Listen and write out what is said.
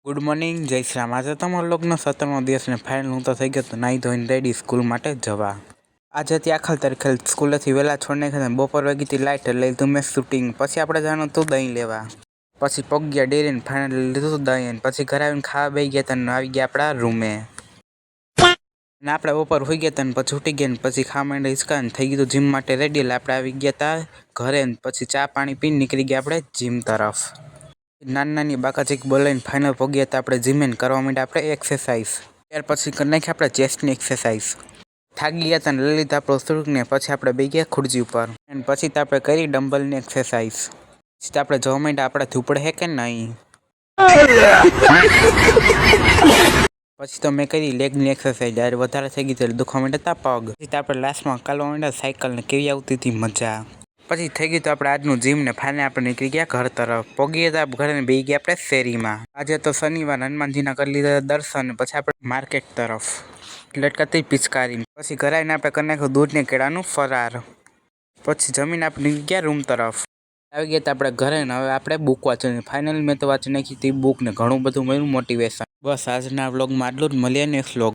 Good morning, જય શ્રી રામ। આજે તમારા લોકોનો 17મો દિવસ ને ફાઇનલ હું તો થઈ ગયો તો નાહી ધોઈને રેડી સ્કૂલ માટે જવા। આજે હતી આખલ તારીખે સ્કૂલેથી વહેલા છોડને ખાતે બપોર વાગીથી લાઇટ લઈ લીધું મેં શૂટિંગ। પછી આપણે જવાનું હતું દહીં લેવા। પછી પગ ગયા ડેરીને ફાઇનલ લીધું દહીં। પછી ઘરે આવીને ખાવા બેસી ગયા તને આવી ગયા આપણા રૂમે ને આપણે બપોર હોઈ ગયા તને પછી ઉઠી ગયા ને પછી ખાવા માંડે હિંચકા ને થઈ ગયું જીમ માટે રેડી। એટલે આપણે આવી ગયા તા ઘરે ને પછી ચા પાણી પીને નીકળી ગયા આપણે જીમ તરફ। નાની બાકાચીક બોલાવીને ફાઇનલ પહોંચ્યા હતા આપણે જીમે કરવા માંડ્યા આપણે એક્સરસાઇઝ। ત્યાર પછી કરી નાખી આપણે ચેસ્ટની એક્સરસાઇઝ। થાકી ગયા હતા ને લઈ લીધા આપણો સુરક ને પછી આપણે બેસી ગયા ખુરશી ઉપર અને પછી તો આપણે કરી ડમ્બલની એક્સરસાઇઝ। પછી તો આપણે જોવા માંડ્યા આપણે ધૂપડે હે કે નહીં। પછી તો મેં કરી લેગની એક્સરસાઇઝ યાર વધારે થઈ ગઈ એટલે દુખવા માંડ્યા હતા પગ। પછી તો આપણે લાસ્ટમાં કાલવા માંડ્યા સાયકલ ને કેવી આવતી હતી મજા। પછી થઈ ગયું તો આપણે આજનું જીમ ને ફાઇનલ આપણે નીકળી ગયા ઘર તરફ। પહોંચી ગયા ઘરે ને બેસી ગયા આપણે શેરીમાં। આજે તો શનિવાર હનુમાનજીના કરી લીધા દર્શન। પછી આપણે માર્કેટ તરફ લટકાતી પિચકારી। પછી ઘરે આવીને આપણે કરી નાખ્યું દૂધ ને કેળાનું ફરાર। પછી જમીન આપણે નીકળી ગયા રૂમ તરફ। આવી ગયા આપણે ઘરે ને હવે આપણે બુક વાંચવાની ફાઇનલ મેં તો વાંચી નાખી હતી બુક ને ઘણું બધું મળ્યું મોટિવેશન। બસ આજના વ્લોગમાં આટલું જ, મળીએ નેક્સ્ટ વ્લોગ।